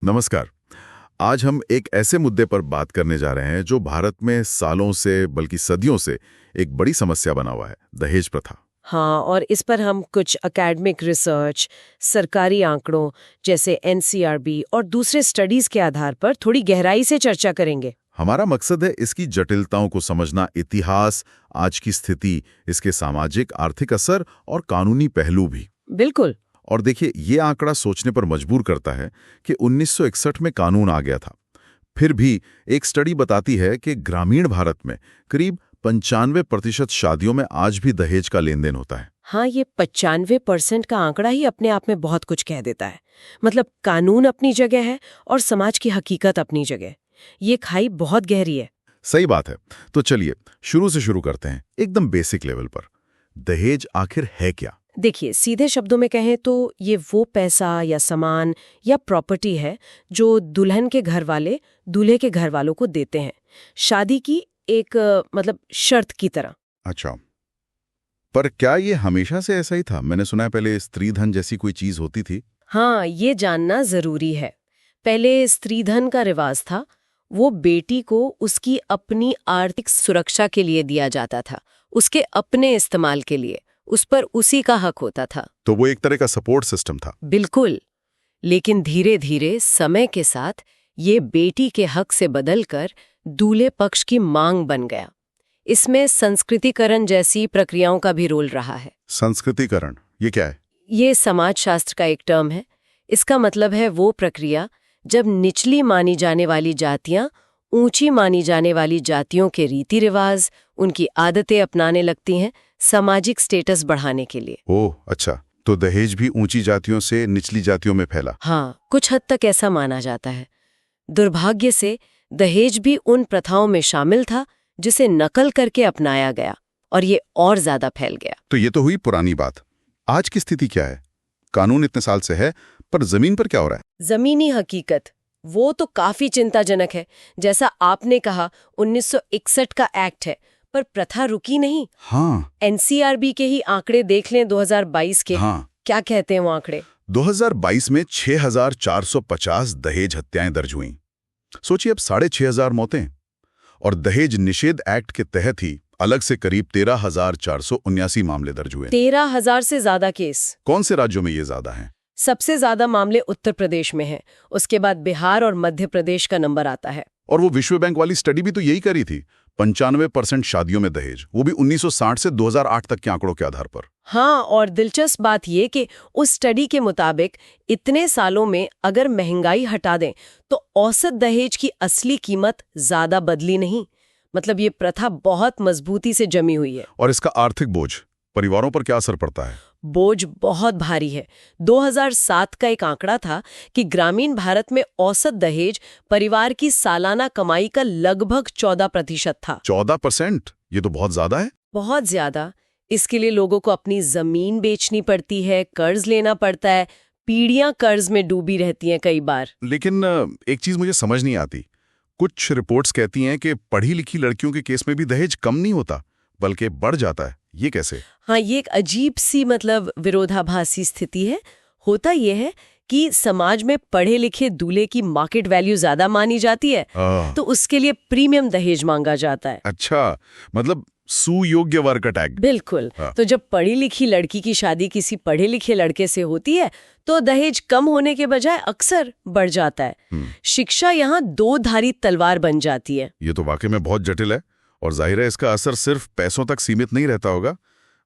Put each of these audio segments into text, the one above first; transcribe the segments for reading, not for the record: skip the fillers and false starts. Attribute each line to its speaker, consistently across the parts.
Speaker 1: नमस्कार। आज हम एक ऐसे मुद्दे पर बात करने जा रहे हैं जो भारत में सालों से बल्कि सदियों से एक बड़ी समस्या बना हुआ है, दहेज प्रथा।
Speaker 2: हाँ, और इस पर हम कुछ एकेडमिक रिसर्च, सरकारी आंकड़ों जैसे एनसीआरबी और दूसरे स्टडीज के आधार पर थोड़ी गहराई से चर्चा करेंगे।
Speaker 1: हमारा मकसद है इसकी जटिलताओं को समझना, इतिहास, आज की स्थिति, इसके सामाजिक आर्थिक असर और कानूनी पहलू भी।
Speaker 2: बिल्कुल।
Speaker 1: और देखिए, ये आंकड़ा सोचने पर मजबूर करता है कि 1961 में कानून आ गया था। फिर भी एक स्टडी बताती है कि ग्रामीण भारत में करीब 95% शादियों में आज भी दहेज का लेन देन होता है।
Speaker 2: हाँ, ये 95% का आंकड़ा ही अपने आप में बहुत कुछ कह देता है। मतलब कानून अपनी जगह है और समाज की हकीकत अपनी जगह। ये खाई बहुत गहरी है।
Speaker 1: सही बात है। तो चलिए शुरू से शुरू करते हैं, एकदम बेसिक लेवल पर। दहेज आखिर है क्या?
Speaker 2: देखिए, सीधे शब्दों में कहें तो ये वो पैसा या सामान या प्रॉपर्टी है जो दुल्हन के घर वाले दूल्हे के घर वालों को देते हैं, शादी की एक मतलब शर्त की तरह।
Speaker 1: अच्छा, पर क्या ये हमेशा से ऐसा ही था? मैंने सुना है पहले स्त्री धन जैसी कोई चीज होती थी।
Speaker 2: हाँ, ये जानना जरूरी है। पहले स्त्री धन का रिवाज था। वो बेटी को उसकी अपनी आर्थिक सुरक्षा के लिए दिया जाता था, उसके अपने इस्तेमाल के लिए। उस पर उसी का हक होता था।
Speaker 1: तो वो एक तरह का सपोर्ट सिस्टम था।
Speaker 2: बिल्कुल। लेकिन धीरे धीरे समय के साथ ये बेटी के हक से बदलकर दूल्हे पक्ष की मांग बन गया। इसमें संस्कृतिकरण जैसी प्रक्रियाओं का भी रोल रहा है।
Speaker 1: संस्कृतिकरण, ये क्या है?
Speaker 2: ये समाजशास्त्र का एक टर्म है। इसका मतलब है वो प्रक्रिया जब निचली मानी जाने वाली जातियां ऊंची मानी जाने वाली जातियों के रीति रिवाज, उनकी आदतें अपनाने लगती हैं, सामाजिक स्टेटस बढ़ाने के लिए।
Speaker 1: ओह अच्छा, तो दहेज भी ऊंची जातियों से निचली जातियों में फैला।
Speaker 2: हाँ, कुछ हद तक ऐसा माना जाता है। दुर्भाग्य से दहेज भी उन प्रथाओं में शामिल था जिसे नकल करके अपनाया गया, और ये और ज्यादा फैल गया।
Speaker 1: तो ये तो हुई पुरानी बात। आज की स्थिति क्या है? कानून इतने साल से है, पर जमीन पर क्या हो रहा है?
Speaker 2: जमीनी हकीकत वो तो काफी चिंताजनक है। जैसा आपने कहा, 1961 का एक्ट है, पर प्रथा रुकी नहीं।
Speaker 1: हाँ।
Speaker 2: एनसीआरबी के ही आंकड़े देख लें 2022 के।
Speaker 1: हाँ।
Speaker 2: क्या कहते हैं वो आंकड़े?
Speaker 1: 2022 में 6,450 दहेज हत्याएं दर्ज हुई। सोचिए, अब 6,500 मौतें। और दहेज निषेध एक्ट के तहत ही अलग से करीब 13,479 मामले दर्ज हुए।
Speaker 2: 13,000 से ज्यादा केस।
Speaker 1: कौन से राज्यों में ये ज्यादा हैं?
Speaker 2: सबसे ज्यादा मामले उत्तर प्रदेश में हैं। उसके बाद बिहार और मध्य प्रदेश का नंबर आता है।
Speaker 1: और वो विश्व बैंक वाली स्टडी भी तो यही करी थी। 95% शादियों में दहेज, वो भी 1960 से 2008 तक के आंकड़ों के आधार पर।
Speaker 2: हाँ, और दिलचस्प बात ये कि उस स्टडी के मुताबिक इतने सालों में अगर महंगाई हटा दें तो औसत दहेज की असली कीमत ज्यादा बदली नहीं। मतलब ये प्रथा बहुत मजबूती से जमी हुई है।
Speaker 1: और इसका आर्थिक बोझ परिवारों पर क्या असर पड़ता है?
Speaker 2: बोझ बहुत भारी है। 2007 का एक आंकड़ा था कि ग्रामीण भारत में औसत दहेज परिवार की सालाना कमाई का लगभग 14% था।
Speaker 1: 14%? ये तो बहुत ज्यादा है।
Speaker 2: बहुत ज्यादा। इसके लिए लोगों को अपनी जमीन बेचनी पड़ती है, कर्ज लेना पड़ता है, पीढ़ियां कर्ज में डूबी रहती हैं कई बार।
Speaker 1: लेकिन एक चीज मुझे समझ नहीं आती। कुछ रिपोर्ट्स कहती हैं कि पढ़ी लिखी लड़कियों के केस में भी दहेज कम नहीं होता, बल्कि बढ़ जाता है। ये कैसे?
Speaker 2: हाँ, ये एक अजीब सी मतलब विरोधाभासी स्थिति है। होता ये है कि समाज में पढ़े लिखे दूल्हे की मार्केट वैल्यू ज्यादा मानी जाती है, तो उसके लिए प्रीमियम दहेज मांगा जाता है।
Speaker 1: अच्छा, मतलब सुयोग्य वर्ग का टैग।
Speaker 2: बिल्कुल। तो जब पढ़ी लिखी लड़की की शादी किसी पढ़े लिखे लड़के से होती है तो दहेज कम होने के बजाय अक्सर बढ़ जाता है। शिक्षा यहाँ दो धारी तलवार बन जाती है।
Speaker 1: ये तो वाकई में बहुत जटिल है। और जाहिर है इसका असर सिर्फ पैसों तक सीमित नहीं रहता होगा।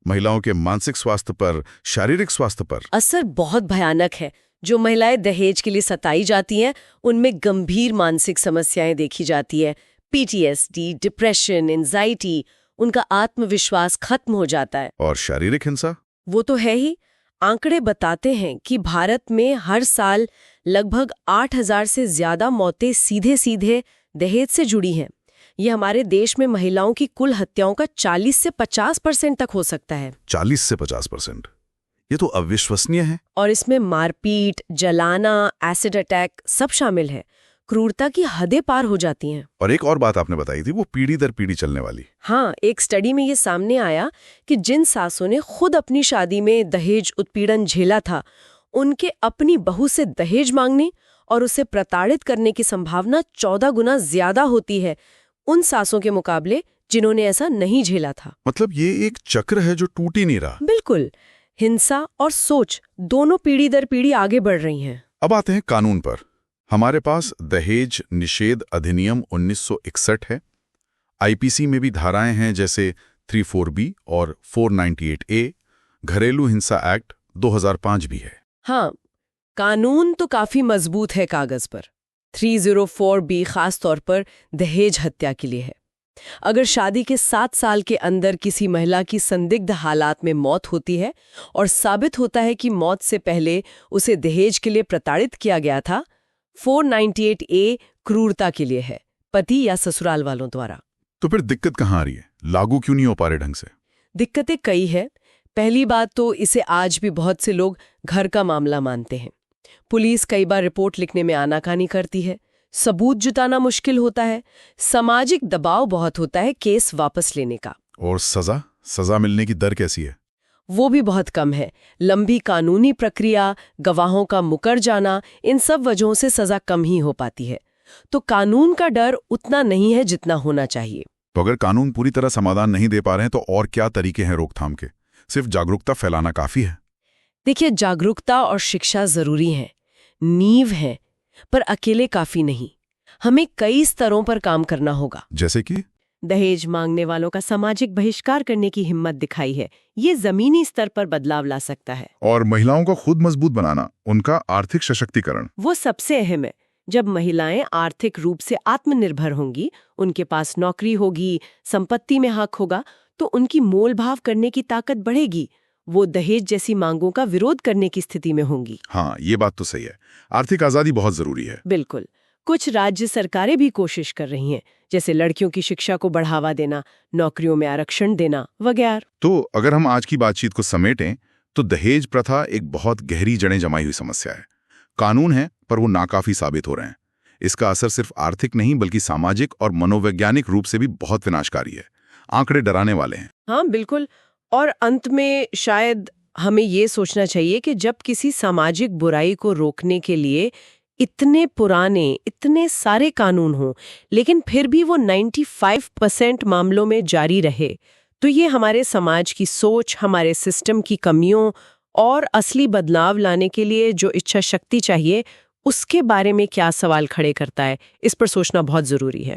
Speaker 1: महिलाओं के मानसिक स्वास्थ्य पर, शारीरिक स्वास्थ्य पर
Speaker 2: असर बहुत भयानक है। जो महिलाएं दहेज के लिए सताई जाती हैं उनमें गंभीर मानसिक समस्याएं देखी जाती है। पीटीएसडी, डिप्रेशन, एंजाइटी, उनका आत्मविश्वास खत्म हो जाता है।
Speaker 1: और शारीरिक हिंसा?
Speaker 2: वो तो है ही। आंकड़े बताते हैं कि भारत में हर साल लगभग 8,000 से ज्यादा मौतें सीधे सीधे दहेज से जुड़ी हैं। ये हमारे देश में महिलाओं की कुल हत्याओं का 40 से 50% तक हो सकता है।
Speaker 1: 40 से 50%? ये तो अविश्वसनीय है।
Speaker 2: और इसमें मारपीट, जलाना, एसिड अटैक सब शामिल है। क्रूरता की हदें पार हो जाती हैं।
Speaker 1: और एक और बात आपने बताई थी, वो पीढ़ी दर पीढ़ी चलने वाली।
Speaker 2: हाँ, एक स्टडी में ये सामने आया कि जिन सासों ने खुद अपनी शादी में दहेज उत्पीड़न झेला था, उनके अपनी बहू से दहेज मांगने और उसे प्रताड़ित करने की संभावना 14 गुना ज्यादा होती है उन सासों के मुकाबले जिन्होंने ऐसा नहीं झेला था।
Speaker 1: मतलब ये एक चक्र है जो टूट ही नहीं रहा।
Speaker 2: बिल्कुल, हिंसा और सोच दोनों पीढ़ी दर पीढ़ी आगे बढ़ रही हैं।
Speaker 1: अब आते हैं कानून पर। हमारे पास दहेज निषेध अधिनियम 1961 है। आईपीसी में भी धाराएं हैं जैसे 34B और 498A। घरेलू हिंसा एक्ट 2005 भी है।
Speaker 2: हाँ, कानून तो काफी मजबूत है कागज पर। 304B खास तौर पर दहेज हत्या के लिए है। अगर शादी के 7 साल के अंदर किसी महिला की संदिग्ध हालात में मौत होती है और साबित होता है कि मौत से पहले उसे दहेज के लिए प्रताड़ित किया गया था, 498A क्रूरता के लिए है, पति या ससुराल वालों द्वारा।
Speaker 1: तो फिर दिक्कत कहाँ आ रही है? लागू क्यों नहीं हो पा रहे ढंग से?
Speaker 2: दिक्कतें कई है। पहली बात तो इसे आज भी बहुत से लोग घर का मामला मानते हैं। पुलिस कई बार रिपोर्ट लिखने में आनाकानी करती है, सबूत जुटाना मुश्किल होता है, सामाजिक दबाव बहुत होता है केस वापस लेने का।
Speaker 1: और सजा मिलने की दर कैसी है?
Speaker 2: वो भी बहुत कम है। लंबी कानूनी प्रक्रिया, गवाहों का मुकर जाना, इन सब वजहों से सजा कम ही हो पाती है। तो कानून का डर उतना नहीं है जितना होना चाहिए।
Speaker 1: तो अगर कानून पूरी तरह समाधान नहीं दे पा रहे हैं तो और क्या तरीके हैं रोकथाम के? सिर्फ जागरूकता फैलाना काफी है?
Speaker 2: देखिए, जागरूकता और शिक्षा जरूरी है, नींव है, पर अकेले काफी नहीं। हमें कई स्तरों पर काम करना होगा।
Speaker 1: जैसे कि
Speaker 2: दहेज मांगने वालों का सामाजिक बहिष्कार करने की हिम्मत दिखाई है, ये जमीनी स्तर पर बदलाव ला सकता है।
Speaker 1: और महिलाओं को खुद मजबूत बनाना, उनका आर्थिक सशक्तिकरण,
Speaker 2: वो सबसे अहम है। जब महिलाएं आर्थिक रूप से आत्मनिर्भर होंगी, उनके पास नौकरी होगी, संपत्ति में हक होगा, तो उनकी मोलभाव करने की ताकत बढ़ेगी। वो दहेज जैसी मांगों का विरोध करने की स्थिति में होंगी।
Speaker 1: हाँ, ये बात तो सही है। आर्थिक आजादी बहुत जरूरी है।
Speaker 2: बिल्कुल। कुछ राज्य सरकारें भी कोशिश कर रही हैं, जैसे लड़कियों की शिक्षा को बढ़ावा देना, नौकरियों में आरक्षण देना वगैरह।
Speaker 1: तो अगर हम आज की बातचीत को समेटें तो दहेज प्रथा एक बहुत गहरी जड़ें जमाई हुई समस्या है। कानून है पर वो नाकाफी साबित हो रहे हैं। इसका असर सिर्फ आर्थिक नहीं बल्कि सामाजिक और मनोवैज्ञानिक रूप से भी बहुत विनाशकारी है। आंकड़े डराने वाले हैं।
Speaker 2: हाँ, बिल्कुल। और अंत में शायद हमें ये सोचना चाहिए कि जब किसी सामाजिक बुराई को रोकने के लिए इतने पुराने, इतने सारे कानून हों, लेकिन फिर भी वो 95% मामलों में जारी रहे, तो ये हमारे समाज की सोच, हमारे सिस्टम की कमियों और असली बदलाव लाने के लिए जो इच्छा शक्ति चाहिए, उसके बारे में क्या सवाल खड़े करता है, इस पर सोचना बहुत जरूरी है।